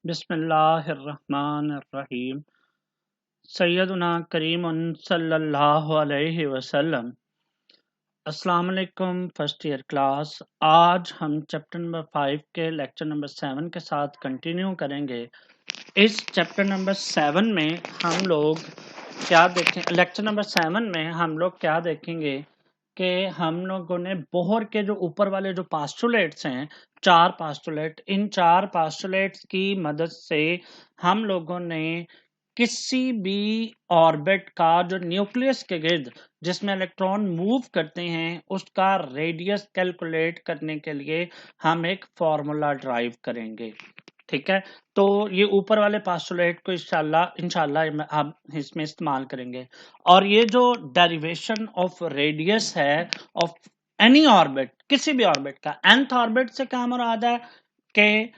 बिस्मिल्लाहिर्रहमानिर्रहीम। सैयदुना करीमुन सल्लल्लाहु अलैहि वसल्लम। अस्सलाम वालेकुम फर्स्ट ईयर क्लास। आज हम चैप्टर नंबर 5 के लेक्चर नंबर 7 के साथ कंटिन्यू करेंगे। इस चैप्टर नंबर 7 में हम लोग क्या देखें, लेक्चर नंबर 7 में हम लोग क्या देखेंगे कि हम लोगों ने बोहर के जो ऊपर वाले जो पास्टुलेट्स हैं, 4 पास्टुलेट, इन 4 पास्टुलेट्स की मदद से हम लोगों ने किसी भी ऑर्बिट का जो न्यूक्लियस के गिर्द जिसमें इलेक्ट्रॉन मूव करते हैं उसका रेडियस कैलकुलेट करने के लिए हम एक फॉर्मूला ड्राइव करेंगे। ठीक है, तो ये ऊपर वाले पास्टुलेट को इंशाल्लाह हम इसमें इस्तेमाल करेंगे। और ये जो डेरिवेशन ऑफ रेडियस है ऑफ एनी ऑर्बिट, किसी भी ऑर्बिट का, nth ऑर्बिट से क्या मुराद है कि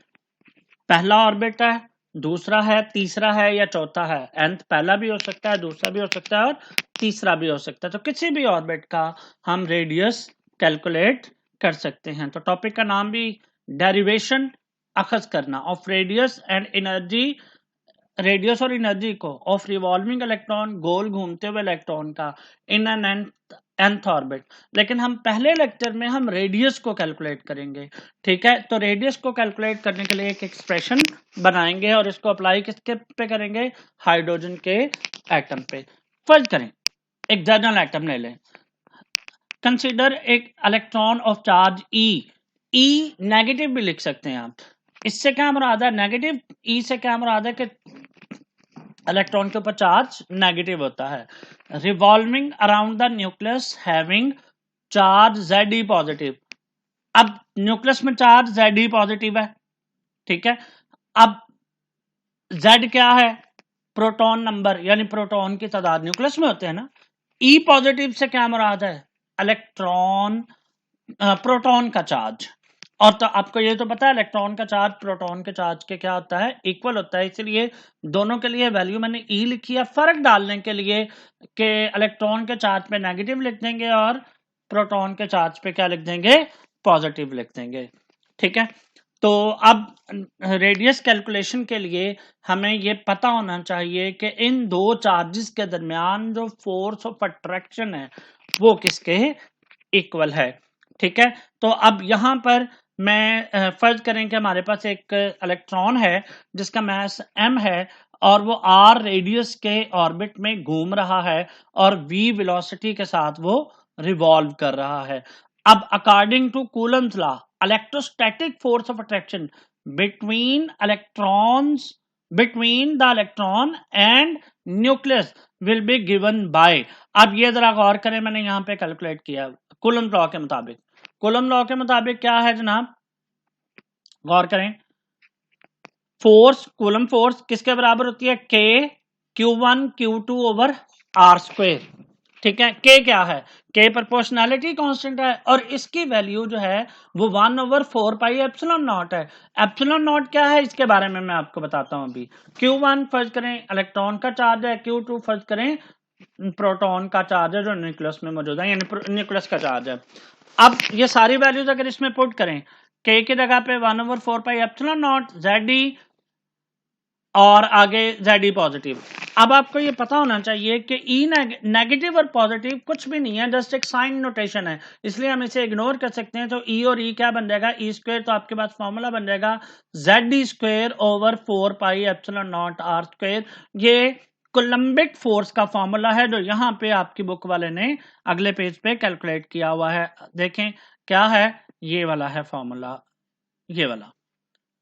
पहला ऑर्बिट है, दूसरा है, तीसरा है या चौथा है। nth पहला भी हो सकता है, दूसरा भी हो सकता है और तीसरा भी हो सकता है। तो किसी भी ऑर्बिट का हम रेडियस कैलकुलेट कर सकते हैं। तो टॉपिक का नाम भी डेरिवेशन अखज करना of radius and energy, radius और एनर्जी को ऑफ रिवॉल्विंग इलेक्ट्रॉन, गोल घूमते हुए इलेक्ट्रॉन का इन एन nth ऑर्बिट। लेकिन हम पहले लेक्चर में हम रेडियस को कैलकुलेट करेंगे। ठीक है, तो रेडियस को कैलकुलेट करने के लिए एक एक्सप्रेशन बनाएंगे और इसको अप्लाई किसके पे करेंगे, हाइड्रोजन के एटम पे। फर्ज करें एक जनरल एटम ले लें, कंसीडर एक electron of charge E negative भी लिख सकते हैं आप। इससे क्या मुराद है, नेगेटिव ई से क्या मुराद है कि इलेक्ट्रॉन के ऊपर चार्ज नेगेटिव होता है। Revolving around the nucleus having charge Ze positive. अब न्यूक्लियस में चार्ज Ze पॉजिटिव है। ठीक है, अब Z क्या है, प्रोटॉन नंबर यानी प्रोटॉन की तादाद न्यूक्लियस में होते हैं ना। ई पॉजिटिव से क्या मुराद है, इलेक्ट्रॉन प्रोटॉन का चार्ज। और तो आपको ये तो पता है इलेक्ट्रॉन का चार्ज प्रोटॉन के चार्ज के क्या होता है, इक्वल होता है। इसलिए दोनों के लिए वैल्यू मैंने ई लिखी है फर्क डालने के लिए कि इलेक्ट्रॉन के चार्ज पे नेगेटिव लिख देंगे और प्रोटॉन के चार्ज पे क्या लिख देंगे, पॉजिटिव लिख देंगे। ठीक है, तो अब रेडियस कैलकुलेशन के लिए हमें ये पता होना चाहिए कि इन दो चार्जेस के दरमियान जो फोर्स ऑफ अट्रैक्शन है वो किसके इक्वल है। ठीक है, तो अब यहां पर मैं फर्ज करें कि हमारे पास एक इलेक्ट्रॉन है जिसका मास m है और वो r रेडियस के ऑर्बिट में घूम रहा है और v वेलोसिटी के साथ वो रिवॉल्व कर रहा है। अब according to Coulomb's law, electrostatic force of attraction between electrons, between the electron and nucleus will be given by. अब ये जरा गौर करें, मैंने यहां पे कैलकुलेट किया कूलम लॉ के मुताबिक। कूलम लॉ के मुताबिक क्या है जनाब, गौर करें, फोर्स, कूलम फोर्स किसके बराबर होती है, के Q1 Q2 over are square. ठीक है, के क्या है, के प्रोपोर्शनैलिटी कांस्टेंट है और इसकी वैल्यू जो है वो 1/4 पाई एप्सिलॉन नॉट है। एप्सिलॉन नॉट क्या है इसके बारे में मैं आपको बताता हूं अभी। Q1 फर्ज करें इलेक्ट्रॉन का चार्ज है, Q2 फर्ज करें प्रोटॉन का चार्ज है जो न्यूक्लियस में मौजूद है, यानी न्यूक्लियस का चार्ज है। अब ये सारी वैल्यूज अगर इसमें पुट करें, के की जगह पे 1/4 पाई एप्सिलॉन नॉट Ze और आगे Ze पॉजिटिव। अब आपको ये पता होना चाहिए कि ई नेगेटिव और पॉजिटिव कुछ भी नहीं है, जस्ट एक साइन नोटेशन है, इसलिए हम इसे इग्नोर कर सकते हैं। तो ई और ई क्या बन जाएगा, ई स्क्वायर, तो आपके पास फॉर्मूला बन जाएगा Ze square over 4 pi epsilon naught r square. ये कोलम्बिक फोर्स का फॉर्मूला है जो यहाँ पे आपकी बुक वाले ने अगले पेज पे कैलकुलेट किया हुआ है। देखें क्या है, ये वाला है फॉर्मूला, ये वाला।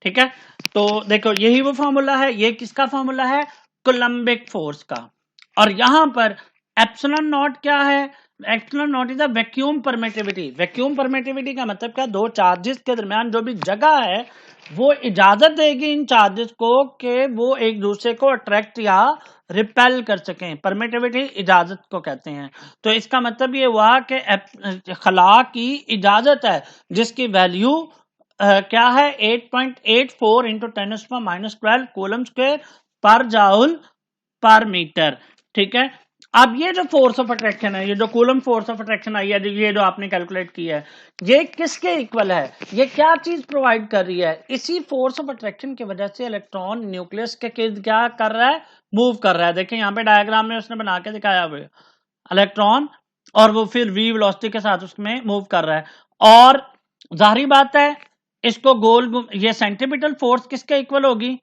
ठीक है, तो देखो यही वो फॉर्मूला है, ये किसका फॉर्मूला है, कोलम्बिक फोर्स का। और यहां पर एप्सिलॉन नॉट क्या है, epsilon not is a vacuum permittivity. Vacuum permittivity का मतलब क्या, दो चार्जेस के दरमियान जो भी जगह है वो इजाजत देगी इन चार्जेस को कि वो एक दूसरे को अट्रैक्ट या रिपेल कर सकें। परमिटिविटी इजाजत को कहते हैं। तो इसका मतलब ये हुआ कि खला की इजाजत है जिसकी वैल्यू क्या है 8.84 इंटू 10⁻⁻12 कूलम स्क्वायर पर जाउल पर मीटर। ठीक है, अब ये जो फोर्स ऑफ अट्रैक्शन है, ये जो कूलम फोर्स ऑफ अट्रैक्शन आई है, ये जो आपने कैलकुलेट किया है, ये किसके इक्वल है? ये क्या चीज प्रोवाइड कर रही है? इसी फोर्स ऑफ अट्रैक्शन की वजह से इलेक्ट्रॉन न्यूक्लियस के क्या कर रहा है? मूव कर रहा है। देखिए यहाँ पे डायग्राम में उसने बना के दिखाया हुआ है इलेक्ट्रॉन, और वो फिर v वेलोसिटी के साथ उसमें मूव कर रहा है। और जाहिर बात है इसको गोल, ये सेंट्रीपिटल फोर्स किसके इक्वल होगी?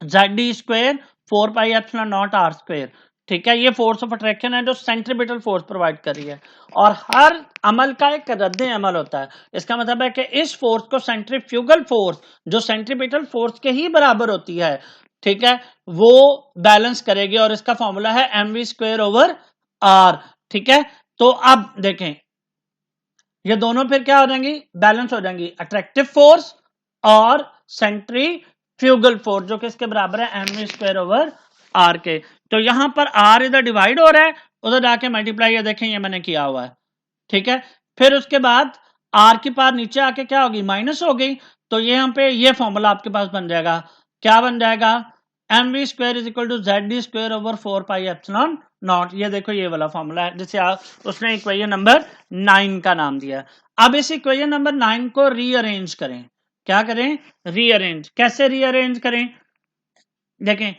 ZD square 4 pi epsilon not R square. ठीक है, ये फोर्स ऑफ अट्रैक्शन है जो सेंट्रीपिटल फोर्स प्रोवाइड कर रही है, और हर अमल का एक रद्द अमल होता है। इसका मतलब है कि इस फोर्स को सेंट्रीफ्यूगल फोर्स, जो सेंट्रीपिटल फोर्स के ही बराबर होती है, ठीक है, वो बैलेंस करेगी, और इसका फॉर्मूला है mv स्क्वायर ओवर r। ठीक है, तो अब देखें ये दोनों फिर क्या हो जाएंगी? बैलेंस हो जाएंगी, अट्रैक्टिव फोर्स और सेंट्रीफ्यूगल फोर्स, जो कि इसके बराबर है mv स्क्वायर ओवर r के। तो यहां पर r इधर डिवाइड हो रहा है, उधर जाके मल्टीप्लाई, ये देखें ये मैंने किया हुआ है। ठीक है, फिर उसके बाद r की पावर नीचे आके क्या होगी? माइनस हो गई। तो ये यहाँ पे ये फॉर्मूला आपके पास बन जाएगा, क्या बन जाएगा? mv square is equal to ZD square over 4 pi epsilon naught. ये देखो ये वाला फॉर्मूला है जिसे उसने इक्वेशन नंबर 9 का नाम दिया। अब इस इक्वेशन नंबर 9 को रीअरेंज करें। क्या करें? रीअरेंज। कैसे रीअरेंज करें? देखें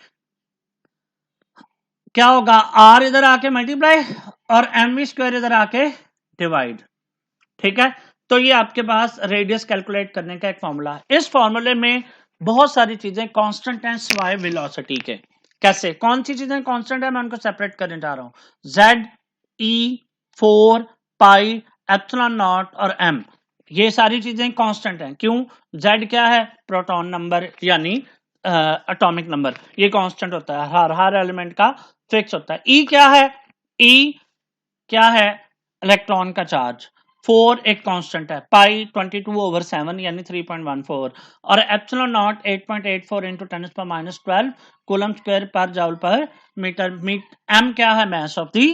क्या होगा, r इधर आके मल्टीप्लाई और mv स्क्वायर इधर आके डिवाइड। ठीक है, तो ये आपके पास रेडियस कैलकुलेट करने का एक फॉर्मूला है। इस फॉर्मूले में बहुत सारी चीजें कांस्टेंट हैं सिवाय वेलोसिटी के। कैसे? कौन सी चीजें कांस्टेंट है मैं उनको सेपरेट करने जा रहा हूं। Z E 4 pi epsilon not और m, ये सारी चीजें कांस्टेंट हैं। क्यों? Z क्या है? प्रोटॉन नंबर यानी एटॉमिक नंबर, ये कांस्टेंट होता है, हर एलिमेंट का फिक्स होता है। E क्या है? E क्या है? इलेक्ट्रॉन का चार्ज। 4 एक कांस्टेंट है, पाई 22 ओवर 7 यानी 3.14, और epsilon not 8.84 into 10⁻12 coulomb square पर जूल पर मीटर। m क्या है? मास ऑफ दी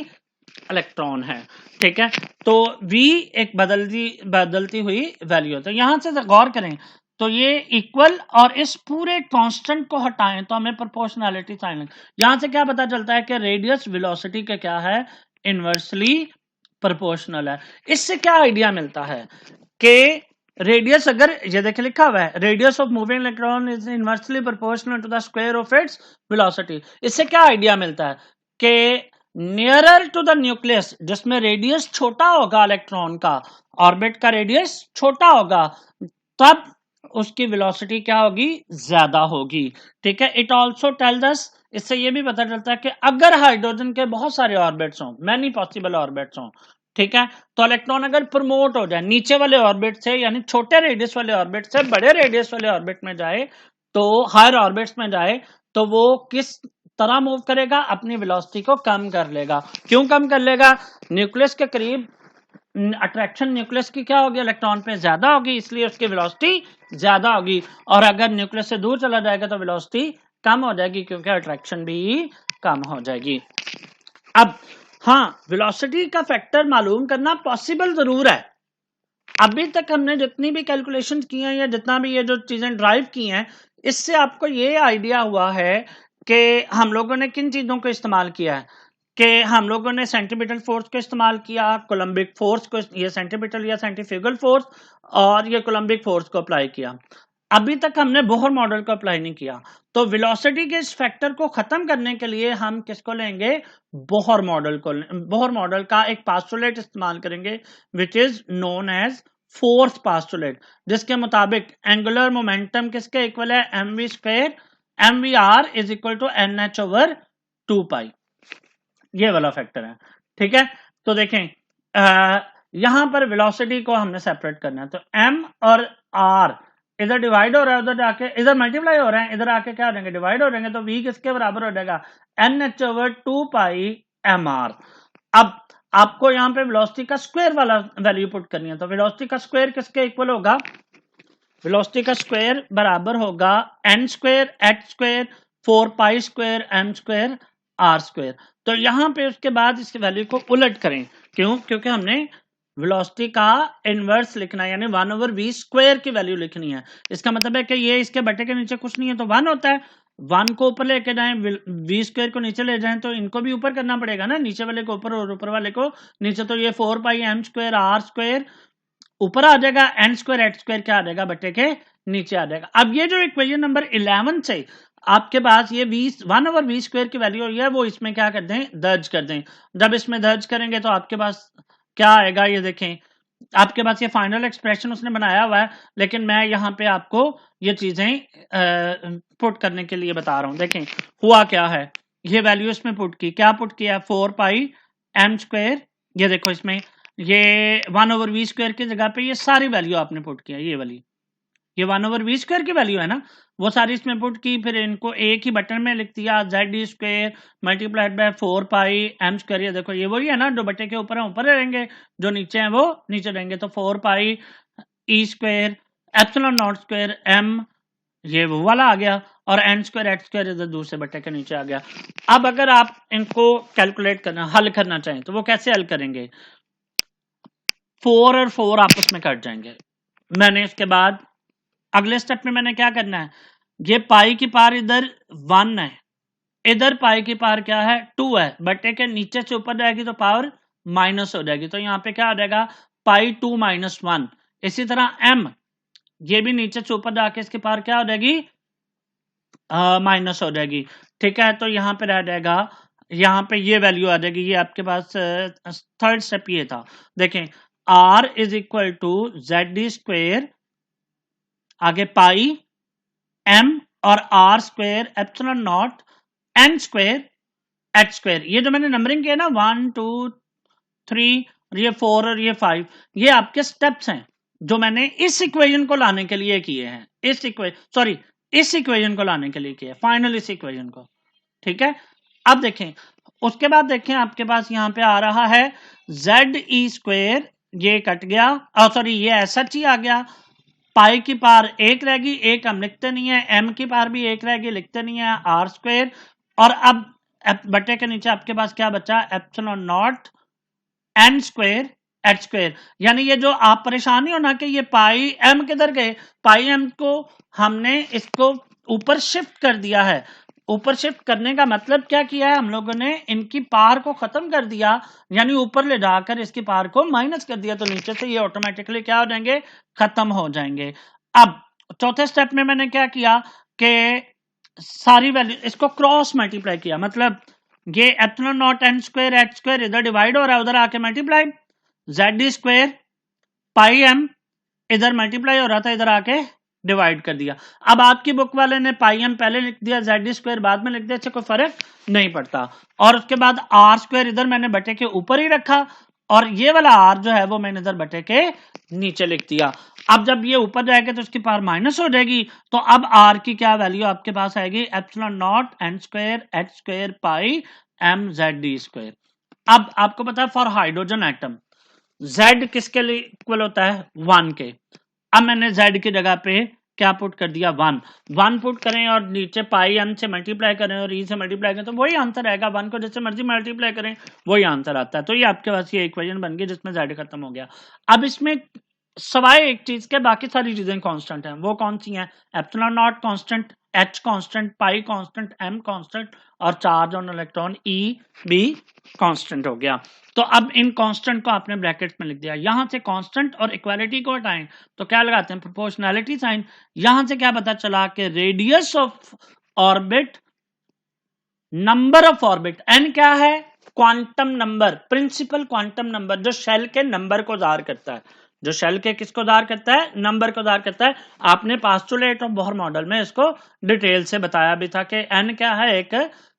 इलेक्ट्रॉन है। ठीक है, तो v एक बदलती हुई वैल्यू है। तो यहां से गौर करें तो ये इक्वल, और इस पूरे कांस्टेंट को हटाएं तो हमें प्रोपोर्शनैलिटी साइन, यहां से क्या पता चलता है कि रेडियस वेलोसिटी का क्या है? इनवर्सली प्रोपोर्शनल है। इससे क्या आइडिया मिलता है कि रेडियस, अगर ये देखे लिखा हुआ है radius of moving electron is inversely proportional to the square of its velocity. इससे क्या आइडिया मिलता है कि नियरर टू द न्यूक्लियस, जिसमें रेडियस छोटा होगा इलेक्ट्रॉन का, ऑर्बिट का रेडियस छोटा होगा, तब उसकी वेलोसिटी क्या होगी? ज्यादा होगी। ठीक है, इट ऑल्सो टेल्स अस, इससे यह भी पता चलता है कि अगर हाइड्रोजन के बहुत सारे ऑर्बिट्स हों, मैनी पॉसिबल ऑर्बिट्स हों, ठीक है, तो इलेक्ट्रॉन अगर प्रमोट हो जाए नीचे वाले ऑर्बिट से, यानी छोटे रेडियस वाले ऑर्बिट से बड़े रेडियस वाले ऑर्बिट में जाए, तो हायर ऑर्बिट्स में जाए, तो वो किस तरह मूव करेगा? अपनी वेलोसिटी को कम कर लेगा। क्यों कम कर लेगा? न्यूक्लियस के करीब अट्रैक्शन न्यूक्लियस की क्या होगी? इलेक्ट्रॉन पे ज्यादा होगी, इसलिए उसकी वेलोसिटी ज्यादा होगी। और अगर न्यूक्लियस से दूर चला जाएगा तो वेलोसिटी कम हो जाएगी, क्योंकि अट्रैक्शन भी कम हो जाएगी। अब हाँ, वेलोसिटी का फैक्टर मालूम करना पॉसिबल जरूर है। अभी तक हमने जितनी भी कैलकुलेशन की हैं या जितना भी ये जो चीजें ड्राइव की हैं, इससे आपको ये आइडिया हुआ है कि हम लोगों ने किन चीजों को इस्तेमाल किया है, कि हम लोगों ने सेंट्रीपिटल फोर्स को इस्तेमाल किया, कोलम्बिक फोर्स को, ये सेंट्रीपिटल या सेंट्रीफ्यूगल फोर्स, और ये कोलम्बिक फोर्स को अप्लाई किया। अभी तक हमने बोहर मॉडल को अप्लाई नहीं किया। तो वेलोसिटी के इस फैक्टर को खत्म करने के लिए हम किसको लेंगे? बोहर मॉडल को। बोहर मॉडल का एक पास्टुलेट इस्तेमाल करेंगे which is known as force postulate, जिसके मुताबिक एंगुलर मोमेंटम किसके इक्वल है? mv square mvr is equal to nh over 2 pi, ये वाला फैक्टर है। ठीक है, तो देखें यहां पर वेलोसिटी को हमने सेपरेट करना है, तो m और r इधर डिवाइड हो रहा है, उधर जाके इधर मल्टीप्लाई हो रहे हैं, इधर आके क्या हो जाएंगे? डिवाइड हो जाएंगे। तो v किसके बराबर हो जाएगा? nh ओवर 2 पाई mr। अब आपको यहाँ पे वेलोसिटी का स्क्वायर वाला वैल्यू पुट करनी है, तो वेलोसिटी का स्क्वायर किसके इक्वल होगा? वेलोसिटी का स्क्वायर बराबर होगा n square h square 4 pi square m square r square. तो यहां पे उसके बाद इसकी वैल्यू को उलट करें। क्यों? क्योंकि हमने वेलोसिटी का इनवर्स लिखना है, यानी 1 ओवर v स्क्वायर की वैल्यू लिखनी है। इसका मतलब है कि ये इसके बटे के नीचे कुछ नहीं है तो 1 होता है। 1 को ऊपर लेके जाएं, वी स्क्वायर को नीचे ले जाएं, तो इनको भी ऊपर करना पड़ेगा ना, नीचे वाले को ऊपर और ऊपर वाले को नीचे। तो ये 4 pi m square are square ऊपर आ जाएगा, एन स्क्वायर एच स्क्वायर क्या आ जाएगा, बटे के नीचे आ जाएगा। अब ये जो इक्वेशन नंबर 11 से आपके पास ये 1 ओवर वी स्क्वायर की वैल्यू है, वो इसमें क्या कर दें, दर्ज कर दें। जब इसमें दर्ज करेंगे तो आपके पास क्या आएगा, ये देखें, आपके पास ये फाइनल एक्सप्रेशन उसने बनाया हुआ है, लेकिन मैं यहाँ पे आपको ये चीजें पुट करने के लिए बता रहा हूं। देखें हुआ क्या है, ये वैल्यू इसमें पुट की, क्या पुट किया, 4 पाई एम स्क्वायर, ये देखो इसमें ये 1 ओवर वी स्क्वायर की जगह पे ये सारी वैल्यू आपने पुट किया, ये वाली, ये 1 ओवर वी स्क्वायर की वैल्यू है ना, वो सारी इसमें पुट की, फिर इनको एक ही बटन में लिख दिया, Z square multiplied by 4 pi m square. ये देखो ये वही है ना, जो बटे के ऊपर है ऊपर रहेंगे, जो नीचे हैं वो नीचे रहेंगे। तो 4 pi E square epsilon naught square M, ये वो वाला आ गया, और एन स्क्वायर एच स्क्वायर इधर दूसरे बटे के नीचे आ गया। अब अगर आप इनको कैलकुलेट करना, हल करना चाहें, तो वो कैसे हल करेंगे, 4 और 4 आपस में कट जाएंगे। मैंने इसके बाद अगले स्टेप में मैंने क्या करना है, ये पाई की पार इधर 1 है, इधर पाई की पार क्या है, 2 है, बटे के नीचे से ऊपर जाएगी तो पावर माइनस हो जाएगी, तो यहाँ पे क्या आ जाएगा, पाई 2 माइनस 1। इसी तरह एम, ये भी नीचे से ऊपर जाके इसके पार क्या हो जाएगी, माइनस हो जाएगी। ठीक है, तो यहाँ पे रह जाएगा, यहाँ पे ये वैल्यू आ जाएगी, ये आपके पास थर्ड स्टेप ये था। देखें r is equal to Z square, आगे पाई एम और r square epsilon naught n square h square. ये जो मैंने नंबरिंग किया ना 1 2 3 और ये 4 और ये 5, ये आपके स्टेप्स हैं जो मैंने इस इक्वेशन को लाने के लिए किए हैं, इस इक्वेशन को लाने के लिए किए, फाइनल इस इक्वेशन को। ठीक है, अब देखें उसके बाद देखें आपके पास यहाँ पे आ रहा है जेड ई स्क्वेयर, ये कट गया, सॉरी ये एस एच ही आ गया, पाई की पार एक रहेगी, एक हम लिखते नहीं है, एम की पार भी एक रहेगी, लिखते नहीं है, आर स्क्वेयर, और अब बटे के नीचे आपके पास क्या बचा, epsilon naught n square h square. यानी ये जो आप परेशान नहीं हो ना कि ये पाई एम किधर गए, पाई एम को हमने इसको ऊपर शिफ्ट कर दिया है। ऊपर शिफ्ट करने का मतलब क्या किया है हम लोगों ने, इनकी पार को खत्म कर दिया, यानी ऊपर ले जाकर इसकी पार को माइनस कर दिया, तो नीचे से ये ऑटोमेटिकली क्या हो जाएंगे, खत्म हो जाएंगे। अब चौथे स्टेप में मैंने क्या किया कि सारी वैल्यू इसको क्रॉस मल्टीप्लाई किया, मतलब ये epsilon naught n square h square इधर डिवाइड हो रहा है, उधर आके multiply, Z square pi m इधर मल्टीप्लाई हो रहा था, इधर आके डिवाइड कर दिया। अब आपकी बुक वाले ने पाई एम पहले लिख दिया, जेड स्क्वायर बाद में लिख दिया, इससे कोई फर्क नहीं पड़ता। और उसके बाद आर स्क्वायर इधर मैंने बटे के ऊपर ही रखा, और ये वाला आर जो है वो मैंने इधर बटे के नीचे लिख दिया। अब जब ये ऊपर जाएगा तो उसकी पावर माइनस हो जाएगी, तो अब आर की क्या वैल्यू आपके पास आएगी, epsilon naught n square h square pi m Z D square. अब आपको पता है फॉर हाइड्रोजन एटम Z किसके लिए इक्वल होता है, 1 के। अब मैंने Z की जगह पे क्या पुट कर दिया, 1 पुट करें और नीचे पाई एम से मल्टीप्लाई करें और ई से मल्टीप्लाई करें तो वही आंसर आएगा, 1 को जैसे मर्जी मल्टीप्लाई करें वही आंसर आता है। तो ये आपके पास ये इक्वेशन बन गई जिसमें Z खत्म हो गया। अब इसमें सवाए एक चीज के बाकी सारी चीजें कांस्टेंट हैं, वो कौन सी हैं, epsilon naught constant, h constant, pi constant, m constant, और चार्ज ऑन इलेक्ट्रॉन ई भी कांस्टेंट हो गया। तो अब इन कांस्टेंट को आपने ब्रैकेट्स में लिख दिया, यहां से कांस्टेंट और इक्वालिटी को हटाएं तो क्या लगाते हैं, प्रोपोर्शनैलिटी साइन। यहां से क्या पता चला कि radius of orbit, number of orbit, n क्या है, quantum number, principal quantum number जो शेल के नंबर को ज़ाहिर करता है, जो शेल के किसको ज़ाहिर करता है, नंबर को ज़ाहिर करता है। आपने पास्टुलेट ऑफ बोहर मॉडल में इसको डिटेल से बताया भी था कि एन क्या है, एक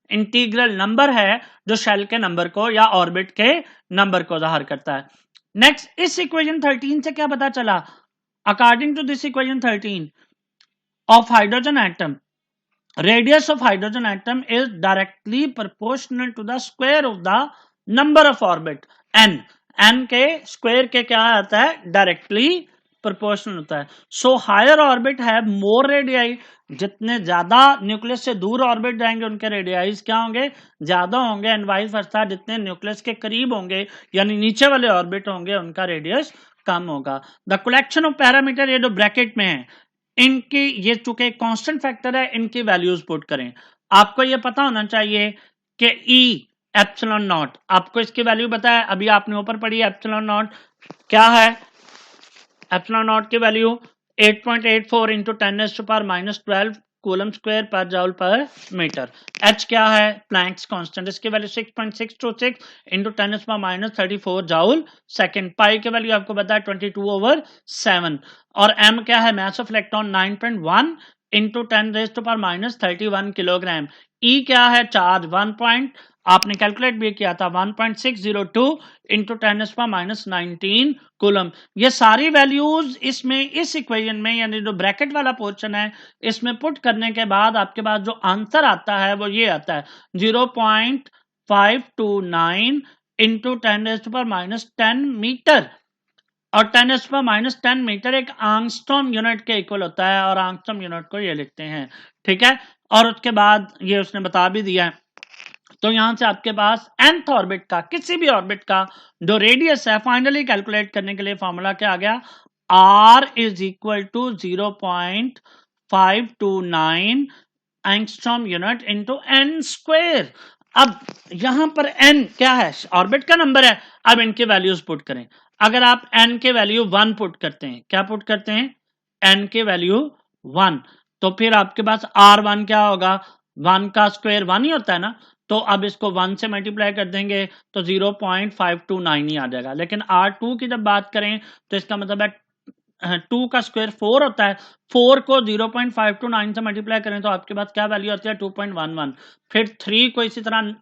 इंटीग्रल नंबर है जो शेल के नंबर को या ऑर्बिट के नंबर को ज़ाहिर करता है। नेक्स्ट इस इक्वेशन 13 से क्या पता चला, according to this equation 13 of hydrogen atom, radius of hydrogen atom is directly proportional to the square of the number of orbit n के स्क्वायर के क्या आता है, डायरेक्टली प्रोपोर्शनल होता है। सो हायर ऑर्बिट है मोर रेडियाई, जितने ज्यादा न्यूक्लियस से दूर ऑर्बिट जाएंगे उनके रेडियाइज क्या होंगे, ज्यादा होंगे, एंड वाइस वर्सा जितने न्यूक्लियस के करीब होंगे यानी नीचे वाले ऑर्बिट होंगे उनका रेडियस कम होगा। द कलेक्शन ऑफ पैरामीटर, ये जो ब्रैकेट में है इनकी ये चूंकि कांस्टेंट फैक्टर है, इनकी वैल्यूज पुट करें। आपको ये पता होना चाहिए कि ई एप्सिलॉन नॉट, आपको इसकी वैल्यू पता है, अभी आपने ऊपर पढ़ी है एप्सिलॉन नॉट क्या है। एप्सिलॉन नॉट की वैल्यू 8.84 इंटू 10⁻⁻12 कूलम स्क्वायर पर जूल पर मीटर। एच क्या है, प्लैंक्स कांस्टेंट, इसकी वैल्यू 6.626 इंटू 10⁻34 जूल सेकंड। पाई की वैल्यू आपको पता है 22/7। और एम क्या है, mass of electron 9.1 into 10⁻31 kilogram. E क्या है, चार्ज 1. आपने कैलकुलेट भी किया था 1.602 इंटू 10⁻19 कूलम। ये सारी वैल्यूज इसमें इस इक्वेशन में यानी जो ब्रैकेट वाला पोर्शन है इसमें पुट करने के बाद आपके पास जो आंसर आता है वो ये आता है 0.529 इंटू 10⁻10 मीटर। और 10⁻10 मीटर एक आंगस्ट्रॉम यूनिट के इक्वल होता है और आंगस्ट्रॉम यूनिट को ये लिखते हैं, ठीक है। और उसके बाद ये उसने बता भी दिया है। तो यहां से आपके पास nth ऑर्बिट का, किसी भी ऑर्बिट का जो रेडियस है फाइनली कैलकुलेट करने के लिए फॉर्मूला क्या आ गया, r is equal to 0.529 angstrom unit into n square. अब यहां पर n क्या है, ऑर्बिट का नंबर है। अब इनके वैल्यूज पुट करें। अगर आप n के वैल्यू 1 पुट करते हैं, क्या पुट करते हैं, n के वैल्यू 1, तो फिर आपके पास r1 क्या होगा, 1 का स्क्वायर 1 ही होता है ना, तो अब इसको 1 से मल्टीप्लाई कर देंगे तो 0.529 ही आ जाएगा। लेकिन R2 की जब बात करें तो इसका मतलब है 2 का स्क्वायर 4 होता है, 4 को 0.529 से मल्टीप्लाई करें तो आपके पास क्या वैल्यू आती है 2.11। फिर 3 को इसी तरह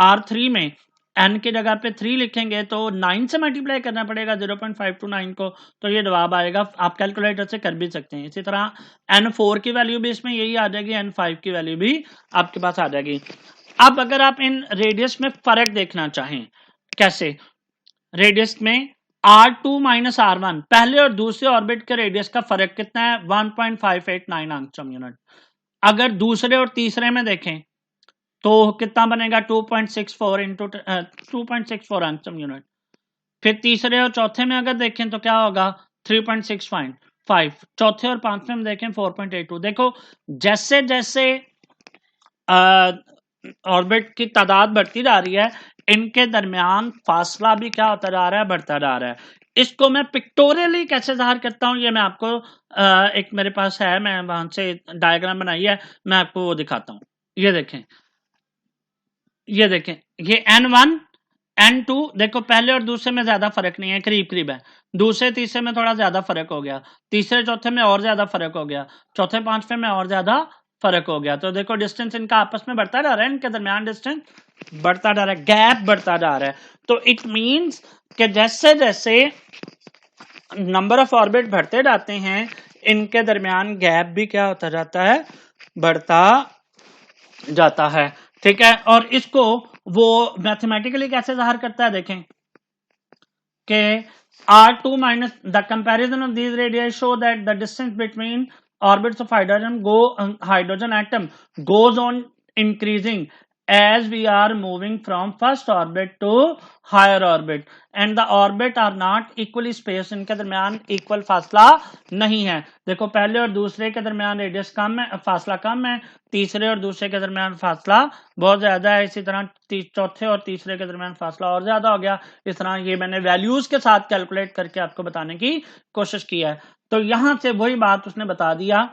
R3 में n की जगह पे 3 लिखेंगे तो 9 से मल्टीप्लाई करना पड़ेगा 0.529 को, तो ये जवाब आएगा। आप कैलकुलेटर से कर भी सकते हैं। इसी तरह n4 की वैल्यू भी इसमें यही आ जाएगी, n5 की वैल्यू भी आपके पास आ जाएगी। अब अगर आप इन रेडियस में फर्क देखना चाहें, कैसे, रेडियस में R2 माइनस R1, पहले और दूसरे ऑर्बिट के रेडियस का फर्क कितना है, 1.589 एंगस्ट्रॉम यूनिट। अगर दूसरे और तीसरे में देखें तो कितना बनेगा 2.64 इंटू 2.64 एंगस्ट्रॉम यूनिट। फिर तीसरे और चौथे में अगर देखें तो क्या होगा 3.65, चौथे और पांचवें में देखें 4.82। देखो जैसे जैसे ऑर्बिट की तादाद बढ़ती जा रही है इनके दरमियान फासला भी क्या होता जा रहा है, बढ़ता जा रहा है। इसको मैं पिक्टोरियली कैसे ज़ाहिर करता हूं ये मैं आपको एक मेरे पास है, मैं वहां से डायग्राम बनाई है, मैं आपको वो दिखाता हूं। ये देखें, ये देखें, ये n1 n2, देखो पहले और दूसरे में ज्यादा फर्क नहीं है, करीब करीब है। दूसरे तीसरे में थोड़ा ज्यादा फर्क हो गया, तीसरे चौथे में और ज्यादा फर्क हो गया, चौथे पांचवें में और ज्यादा फर्क हो गया। तो देखो डिस्टेंस इनका आपस में बढ़ता जा रहा है, इनके दरमियान डिस्टेंस बढ़ता जा रहा है, गैप बढ़ता जा रहा है। तो इट मींस कि जैसे जैसे नंबर ऑफ ऑर्बिट बढ़ते जाते हैं इनके दरमियान गैप भी क्या होता जाता है, बढ़ता जाता है, ठीक है। और इसको वो मैथमेटिकली कैसे जाहिर करता है, देखें कि R2 minus the comparison of these radii show that the distance between orbits of hydrogen atom goes on increasing as we are moving from first orbit to higher orbit and the orbit are not equally spaced, इनके दरमियान equal फासला नहीं है। देखो पहले और दूसरे के दरमियान रेडियस कम है, फासला कम है, तीसरे और दूसरे के दरमियान फासला बहुत ज्यादा है, इसी तरह चौथे और तीसरे के दरमियान फासला और ज्यादा हो गया। इस तरह ये मैंने वैल्यूज के साथ कैलकुलेट करके आपको बताने की कोशिश की है। तो यहां से वही बात उसने बता दिया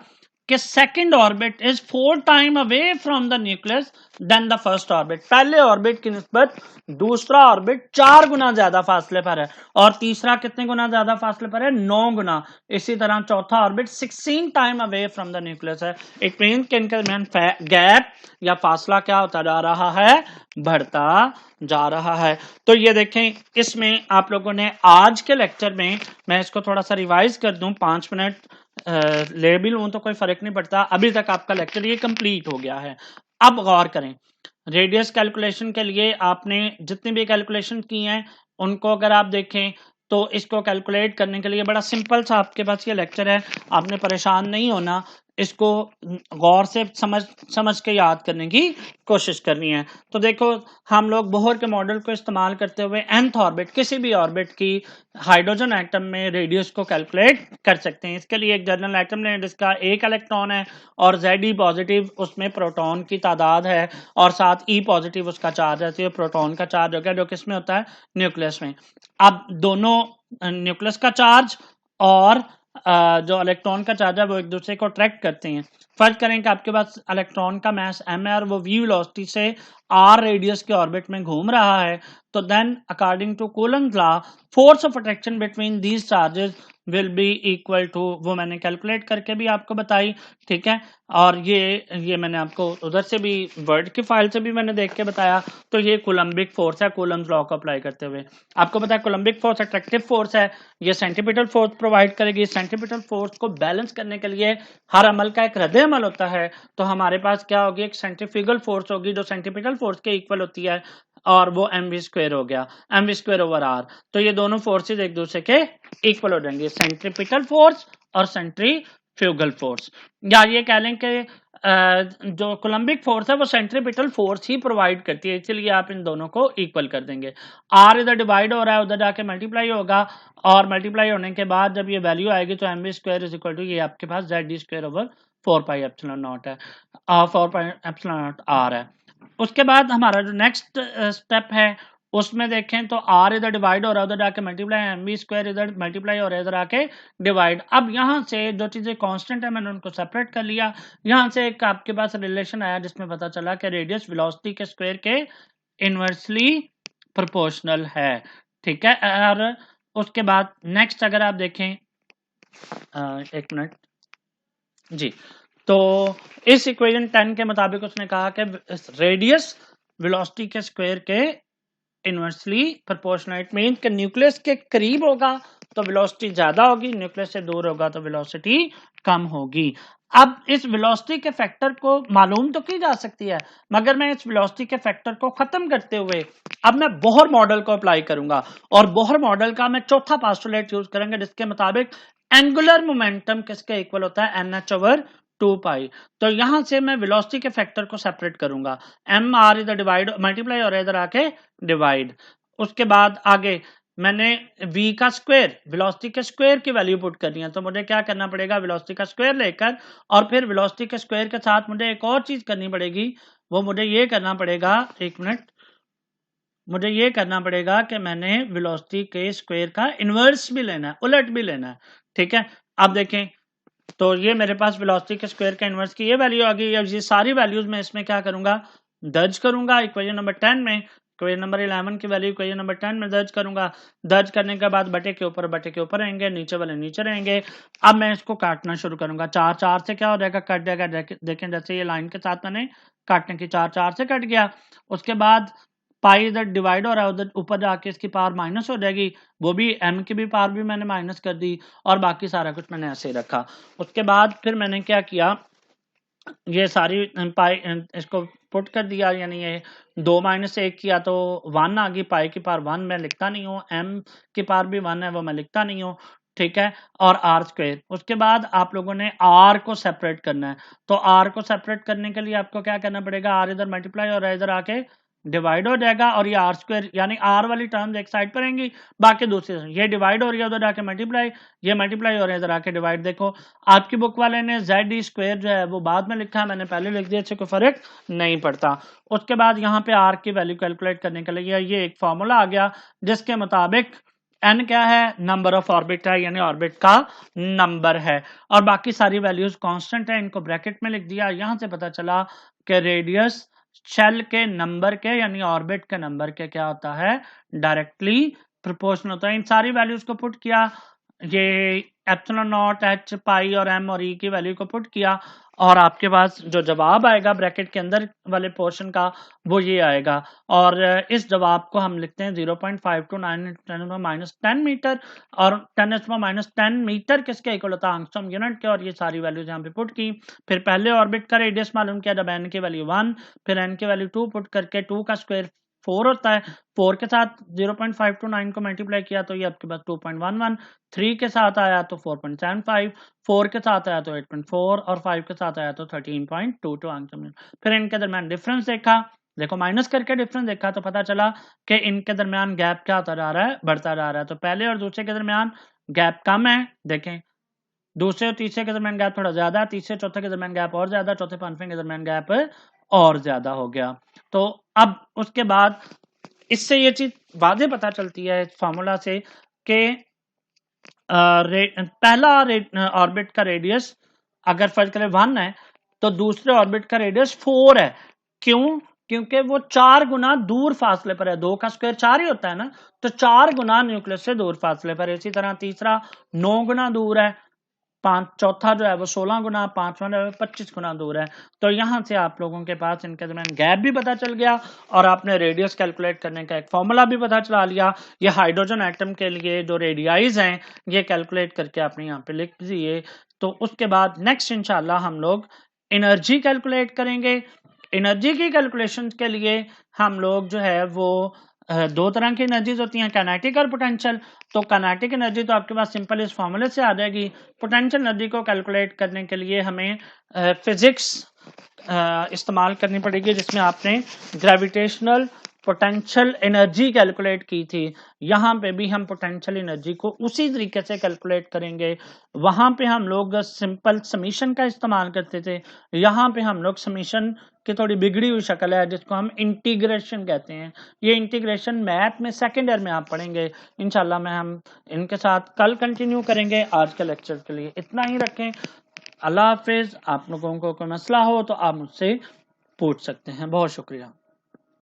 कि second orbit is 4 time away from the nucleus than the first orbit. पहले ऑर्बिट की निस्बत दूसरा ऑर्बिट 4 गुना ज्यादा फासले पर है और तीसरा कितने गुना ज्यादा फासले पर है, 9 गुना। इसी तरह चौथा orbit 16 time away from the nucleus है। इट मीन कि इनके दरमियान गैप या फासला क्या होता जा रहा है, बढ़ता जा रहा है। तो ये देखें, इसमें आप लोगों ने आज के लेक्चर में, मैं इसको थोड़ा सा रिवाइज कर दूं, 5 मिनट ले भी लूं तो कोई फर्क नहीं पड़ता, अभी तक आपका लेक्चर ये कंप्लीट हो गया है। अब गौर करें, रेडियस कैलकुलेशन के लिए आपने जितनी भी कैलकुलेशन की हैं उनको अगर आप देखें तो इसको कैलकुलेट करने के लिए बड़ा सिंपल सा आपके पास ये लेक्चर है, आपने परेशान नहीं होना। इसको गौर से समझ के याद करने की कोशिश करनी है। तो देखो हम लोग बोहर के मॉडल को इस्तेमाल करते हुए nth ऑर्बिट, किसी भी ऑर्बिट की हाइड्रोजन एटम में रेडियस को कैलकुलेट कर सकते हैं। इसके लिए एक जनरल एटम लें जिसका एक इलेक्ट्रॉन है और Ze पॉजिटिव उसमें प्रोटॉन की तादाद है और साथ E पॉजिटिव उसका चार्ज है, तो ये प्रोटॉन का चार्ज हो गया जो किसमें होता है, न्यूक्लियस में। अब दोनों न्यूक्लियस का चार्ज और जो इलेक्ट्रॉन का चार्ज है वो एक दूसरे को अट्रैक्ट करते हैं। फर्ज करें कि आपके पास इलेक्ट्रॉन का मास m है और वो v वेलोसिटी से r रेडियस के ऑर्बिट में घूम रहा है, तो then according to Coulomb's law force of attraction between these charges will be equal to, वो मैंने कैलकुलेट करके भी आपको बताई, ठीक है। और ये मैंने आपको उधर से भी वर्ड की फाइल से भी मैंने देख के बताया। तो ये कोलम्बिक फोर्स है, कूलम्स लॉ को अप्लाई करते हुए। आपको पता है कोलम्बिक फोर्स अट्रैक्टिव फोर्स है, ये सेंट्रीपिटल फोर्स प्रोवाइड करेगी। सेंट्रीपिटल फोर्स को बैलेंस करने के लिए हर अमल का एक रद्द अमल होता है, तो हमारे पास क्या होगी, एक सेंट्रीफ्यूगल फोर्स होगी जो सेंट्रीपिटल फोर्स के इक्वल होती है, और वो mv² हो गया, mv²/r। तो ये दोनों फोर्सेस एक दूसरे के इक्वल हो जाएंगे, सेंट्रीपिटल फोर्स और सेंट्रीफ्यूगल फोर्स। या ये कह लें कि जो कोलम्बिक फोर्स है वो सेंट्रीपिटल फोर्स ही प्रोवाइड करती है, इसलिए आप इन दोनों को इक्वल कर देंगे। r इधर डिवाइड हो रहा है, उधर जाके मल्टीप्लाई होगा, और मल्टीप्लाई होने के बाद जब ये वैल्यू आएगी तो mv² ये आपके पास Zd²/4πε0 है, 4πε0r है। उसके बाद हमारा जो नेक्स्ट स्टेप है उसमें देखें तो r इधर डिवाइड हो रहा है, उधर जाके मल्टीप्लाई, mv² इधर मल्टीप्लाई हो रहा है, इधर आके डिवाइड। अब यहाँ से जो चीजें कांस्टेंट है मैंने उनको सेपरेट कर लिया। यहाँ से एक आपके पास रिलेशन आया जिसमें पता चला कि रेडियस वेलोसिटी के स्क्वायर के इनवर्सली प्रोपोर्शनल है, ठीक है। और उसके बाद नेक्स्ट अगर आप देखें, एक मिनट जी, तो इस इक्वेशन 10 के मुताबिक उसने कहा कि रेडियस वेलोसिटी के स्क्वायर के इनवर्सली प्रोपोर्शनल, इट मीन कि न्यूक्लियस के करीब होगा तो वेलोसिटी ज्यादा होगी, न्यूक्लियस से दूर होगा तो वेलोसिटी कम होगी। अब इस वेलोसिटी के फैक्टर को मालूम तो की जा सकती है, मगर मैं इस वेलोसिटी के फैक्टर को खत्म करते हुए अब मैं बोहर मॉडल को अप्लाई करूंगा, और बोहर मॉडल का मैं चौथा पोस्टुलेट यूज करेंगे जिसके मुताबिक एंगुलर मोमेंटम किसके इक्वल होता है, nh/2π। तो यहां से मैं वेलोसिटी के फैक्टर को सेपरेट करूंगा, mr इधर डिवाइड मल्टीप्लाई और इधर आके डिवाइड। उसके बाद आगे मैंने v का स्क्वायर, वेलोसिटी के स्क्वायर की वैल्यू पुट करनी है, तो मुझे क्या करना पड़ेगा, वेलोसिटी का स्क्वायर लेकर और फिर वेलोसिटी के स्क्वायर के साथ मुझे एक और चीज करनी पड़ेगी, वो मुझे ये करना पड़ेगा, एक मिनट, मुझे ये करना पड़ेगा कि मैंने वेलोसिटी के स्क्वायर का इनवर्स भी लेना है, उलट भी लेना है, ठीक है। अब देखें तो ये मेरे पास वेलोसिटी के स्क्वायर का इनवर्स की ये वैल्यू आ गई। अब ये सारी वैल्यूज मैं इसमें क्या करूंगा, दर्ज करूंगा इक्वेशन नंबर 10 में। इक्वेशन नंबर 11 की वैल्यू इक्वेशन नंबर 10 में दर्ज करूंगा। दर्ज करने के बाद बटे के ऊपर रहेंगे, नीचे वाले नीचे रहेंगे। अब मैं इसको काटना शुरू करूंगा, 4 से क्या हो जाएगा, कट जाएगा। देखें जैसे ये लाइन के साथ मैंने काटने की 4 से कट गया। उसके बाद पाई इधर डिवाइड हो रहा है, उधर ऊपर जाके इसकी पावर माइनस हो जाएगी, वो भी m की भी पावर भी मैंने माइनस कर दी, और बाकी सारा कुछ मैंने ऐसे ही रखा। उसके बाद फिर मैंने क्या किया, ये सारी पाई इसको पुट कर दिया, यानी ये 2 - 1 किया तो 1 आ गई, पाई की पावर 1 मैं लिखता नहीं हूँ, m की पावर भी 1 है वो मैं लिखता नहीं हूँ, ठीक है, और r²। उसके बाद आप लोगों ने r को सेपरेट करना है, तो r को सेपरेट करने के लिए आपको क्या करना पड़ेगा, r इधर मल्टीप्लाई और इधर आके डिवाइड हो जाएगा, और ये r² यानी r वाली टर्म्स एक साइड पर रहेंगी, बाकी दूसरी ये डिवाइड हो रही है, उधर आके मल्टीप्लाई, ये मल्टीप्लाई हो रहा है, इधर आके डिवाइड। देखो आपकी बुक वाले ने Ze² जो है वो बाद में लिखा है, मैंने पहले लिख दिया, इससे कोई फर्क नहीं पड़ता। उसके बाद यहाँ पे r की वैल्यू कैलकुलेट करने के लिए ये एक फॉर्मूला आ गया जिसके मुताबिक n क्या है, नंबर ऑफ ऑर्बिट है, यानी ऑर्बिट का नंबर है, और बाकी सारी वैल्यूज कांस्टेंट है, इनको ब्रैकेट में लिख दिया। यहां से पता चला कि रेडियस शेल के नंबर के यानी ऑर्बिट के नंबर के क्या होता है, डायरेक्टली प्रोपोर्शनल होता है। इन सारी वैल्यूज को पुट किया, ये ε0, h, पाई और m और e की वैल्यू को पुट किया, और आपके पास जो जवाब आएगा ब्रैकेट के अंदर वाले पोर्शन का वो ये आएगा। और इस जवाब को हम लिखते हैं 0.529 × 10 मीटर, और 10⁻10 मीटर किसके इक्वल होता है, एंगस्ट्रॉम यूनिट के। और ये सारी वैल्यूज यहाँ पे पुट की। फिर पहले ऑर्बिट का रेडियस मालूम किया जब n की वैल्यू 1, फिर n की वैल्यू 2 पुट करके 2 का स्क्वायर 4 होता है। 4 के साथ 0.529 को मल्टीप्लाई किया तो ये आपके पास 2.11, 3 के साथ आया तो 4.75, 4 के साथ आया तो 8.4 और 5 के साथ आया तो 13.22 आंसर मिला। फिर इनके दरमियान डिफरेंस देखा, देखो माइनस करके डिफरेंस देखा तो पता चला कि इनके दरमियान गैप क्या होता जा रहा है, बढ़ता जा रहा है। तो पहले और दूसरे के दरमियान गैप कम है, देखें दूसरे और तीसरे के दरमियान गैप थोड़ा ज्यादा, तीसरे चौथे के दरमियान गैप और ज्यादा, चौथे पांचवें के दरमियान गैप और ज्यादा हो गया। तो अब उसके बाद इससे ये चीज वादे पता चलती है इस फार्मूला से कि पहला ऑर्बिट का रेडियस अगर फर्ज करें 1 है तो दूसरे ऑर्बिट का रेडियस 4 है। क्यों? क्योंकि वो 4 गुना दूर फासले पर है, 2 का स्क्वायर 4 ही होता है ना, तो 4 गुना न्यूक्लियस से दूर फासले पर है। इसी तरह तीसरा 9 गुना दूर है, चौथा जो है वो 16 गुना, पांचवा जो है 25 गुना दूर है। तो यहां से आप लोगों के पास इनके दरमियान गैप भी पता चल गया और आपने रेडियस कैलकुलेट करने का एक फॉर्मूला भी पता चला लिया। ये हाइड्रोजन एटम के लिए जो रेडियाइज हैं ये कैलकुलेट करके आपने यहाँ पे लिख दिए। तो उसके बाद नेक्स्ट इंशाल्लाह हम लोग एनर्जी कैलकुलेट करेंगे। एनर्जी की कैलकुलेशन के लिए हम लोग जो है वो दो तरह की एनर्जीज होती हैं, काइनेटिक और पोटेंशियल। तो काइनेटिक एनर्जी तो आपके पास सिंपल इस फॉर्मूले से आ जाएगी। पोटेंशियल एनर्जी को कैलकुलेट करने के लिए हमें फिजिक्स इस्तेमाल करनी पड़ेगी, जिसमें आपने ग्रेविटेशनल पोटेंशियल एनर्जी कैलकुलेट की थी। यहाँ पे भी हम पोटेंशियल एनर्जी को उसी तरीके से कैलकुलेट करेंगे। वहां पे हम लोग सिंपल समीशन का इस्तेमाल करते थे, यहाँ पे हम लोग समीशन की थोड़ी बिगड़ी हुई शक्ल है जिसको हम इंटीग्रेशन कहते हैं। ये इंटीग्रेशन मैथ में सेकेंड ईयर में आप पढ़ेंगे इंशाल्लाह। मैं हम इनके साथ कल कंटिन्यू करेंगे। आज के लेक्चर के लिए इतना ही रखें। अल्लाह हाफिज। आप लोगों को कोई मसला हो तो आप मुझसे पूछ सकते हैं। बहुत शुक्रिया।